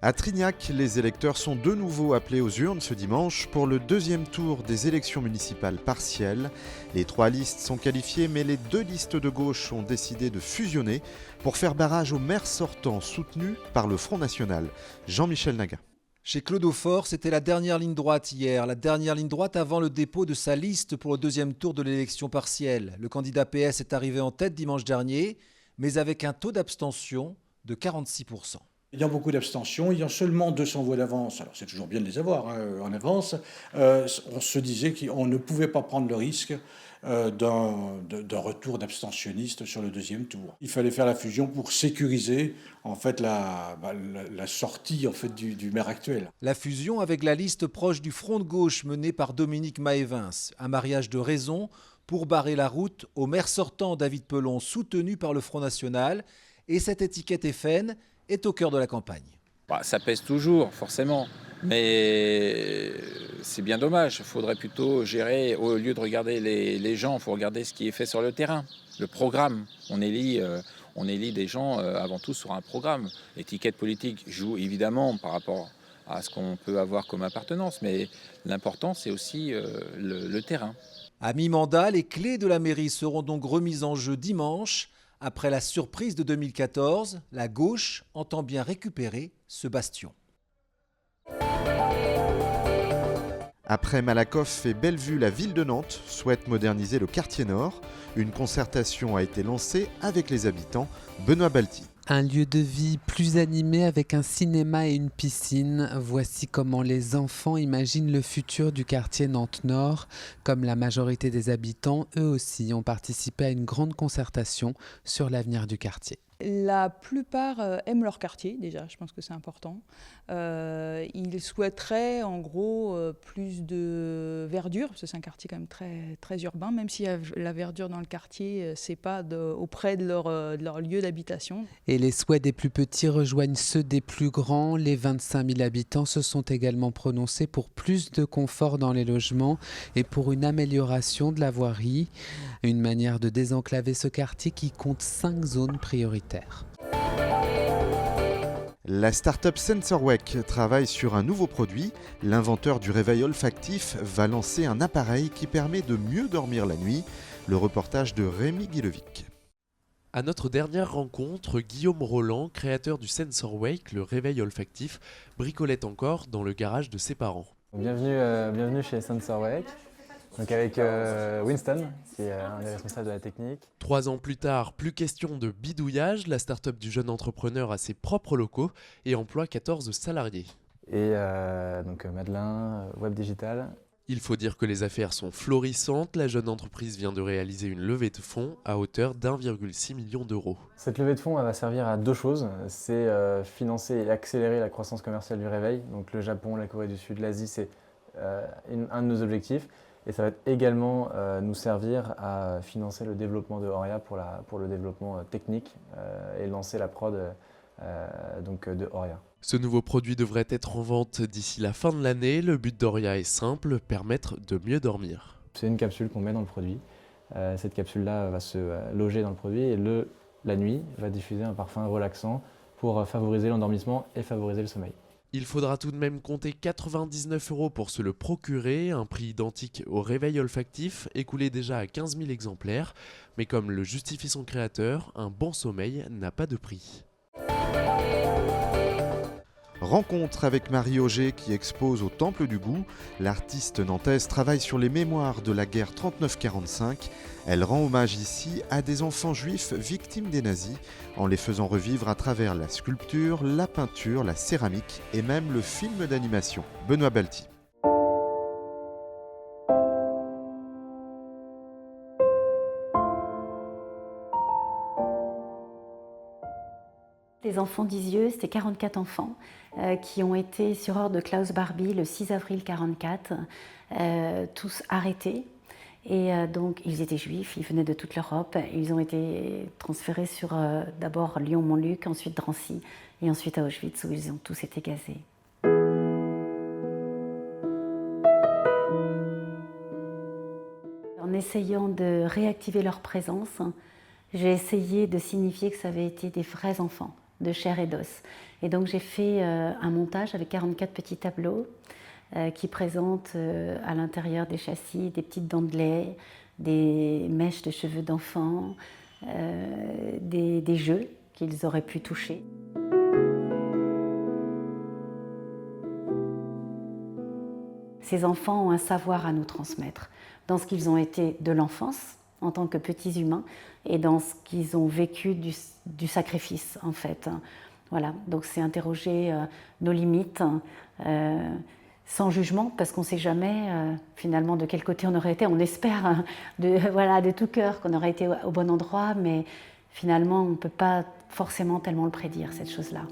À Trignac, les électeurs sont de nouveau appelés aux urnes ce dimanche pour le deuxième tour des élections municipales partielles. Les 3 listes sont qualifiées, mais les 2 listes de gauche ont décidé de fusionner pour faire barrage au maire sortant soutenu par le Front National. Jean-Michel Naga. Chez Claude Aufort, c'était la dernière ligne droite hier, la dernière ligne droite avant le dépôt de sa liste pour le deuxième tour de l'élection partielle. Le candidat PS est arrivé en tête dimanche dernier, mais avec un taux d'abstention de 46%. Il y a beaucoup d'abstentions, il y a seulement 200 voix d'avance. Alors c'est toujours bien de les avoir en avance. On se disait qu'on ne pouvait pas prendre le risque d'un retour d'abstentionnistes sur le deuxième tour. Il fallait faire la fusion pour sécuriser en fait la sortie en fait du maire actuel. La fusion avec la liste proche du front de gauche menée par Dominique Maëvins, un mariage de raison pour barrer la route au maire sortant David Pelon soutenu par le Front National, et cette étiquette FN est au cœur de la campagne. Ça pèse toujours, forcément, mais c'est bien dommage. Il faudrait plutôt gérer, au lieu de regarder les gens, il faut regarder ce qui est fait sur le terrain, le programme. On élit des gens avant tout sur un programme. L'étiquette politique joue évidemment par rapport à ce qu'on peut avoir comme appartenance, mais l'important c'est aussi le terrain. À mi-mandat, les clés de la mairie seront donc remises en jeu dimanche. Après la surprise de 2014, la gauche entend bien récupérer ce bastion. Après Malakoff et Bellevue, la ville de Nantes souhaite moderniser le quartier nord. Une concertation a été lancée avec les habitants. Benoît Balti. Un lieu de vie plus animé avec un cinéma et une piscine. Voici comment les enfants imaginent le futur du quartier Nantes-Nord. Comme la majorité des habitants, eux aussi ont participé à une grande concertation sur l'avenir du quartier. La plupart aiment leur quartier, déjà, je pense que c'est important. Ils souhaiteraient, en gros, plus de verdure, parce que c'est un quartier quand même très, très urbain, même si la verdure dans le quartier, c'est pas auprès de leur lieu d'habitation. Et les souhaits des plus petits rejoignent ceux des plus grands. Les 25 000 habitants se sont également prononcés pour plus de confort dans les logements et pour une amélioration de la voirie. Une manière de désenclaver ce quartier qui compte 5 zones prioritaires. La start-up SensorWake travaille sur un nouveau produit. L'inventeur du réveil olfactif va lancer un appareil qui permet de mieux dormir la nuit. Le reportage de Rémi Guilevic. À notre dernière rencontre, Guillaume Roland, créateur du SensorWake, le réveil olfactif, bricolait encore dans le garage de ses parents. Bienvenue chez SensorWake. Donc avec Winston, qui est un des responsables de la technique. 3 ans plus tard, plus question de bidouillage, la start-up du jeune entrepreneur a ses propres locaux et emploie 14 salariés. Et donc Madeleine, Web Digital. Il faut dire que les affaires sont florissantes. La jeune entreprise vient de réaliser une levée de fonds à hauteur d'1,6 million d'euros. Cette levée de fonds elle va servir à 2 choses. C'est financer et accélérer la croissance commerciale du réveil. Donc le Japon, la Corée du Sud, l'Asie, c'est un de nos objectifs. Et ça va également nous servir à financer le développement de Oria pour le développement technique et lancer la prod de Oria. Ce nouveau produit devrait être en vente d'ici la fin de l'année. Le but d'Oria est simple, permettre de mieux dormir. C'est une capsule qu'on met dans le produit. Cette capsule-là va se loger dans le produit et la nuit va diffuser un parfum relaxant pour favoriser l'endormissement et favoriser le sommeil. Il faudra tout de même compter 99 € pour se le procurer, un prix identique au réveil olfactif, écoulé déjà à 15 000 exemplaires. Mais comme le justifie son créateur, un bon sommeil n'a pas de prix. Rencontre avec Marie Auger qui expose au Temple du Goût. L'artiste nantaise travaille sur les mémoires de la guerre 39-45. Elle rend hommage ici à des enfants juifs victimes des nazis en les faisant revivre à travers la sculpture, la peinture, la céramique et même le film d'animation. Benoît Balti. Les enfants d'Isieux, c'était 44 enfants qui ont été sur ordre de Klaus Barbie le 6 avril 1944, tous arrêtés. Et donc, ils étaient juifs, ils venaient de toute l'Europe. Ils ont été transférés sur d'abord Lyon-Montluc, ensuite Drancy et ensuite à Auschwitz où ils ont tous été gazés. En essayant de réactiver leur présence, j'ai essayé de signifier que ça avait été des vrais enfants. de chair et d'os. Et donc j'ai fait un montage avec 44 petits tableaux qui présentent à l'intérieur des châssis des petites dents de lait, des mèches de cheveux d'enfants, des jeux qu'ils auraient pu toucher. Ces enfants ont un savoir à nous transmettre dans ce qu'ils ont été de l'enfance en tant que petits humains et dans ce qu'ils ont vécu du sacrifice en fait. Voilà, donc c'est interroger nos limites sans jugement parce qu'on ne sait jamais finalement de quel côté on aurait été. On espère de tout cœur qu'on aurait été au bon endroit, mais finalement on ne peut pas forcément tellement le prédire cette chose-là.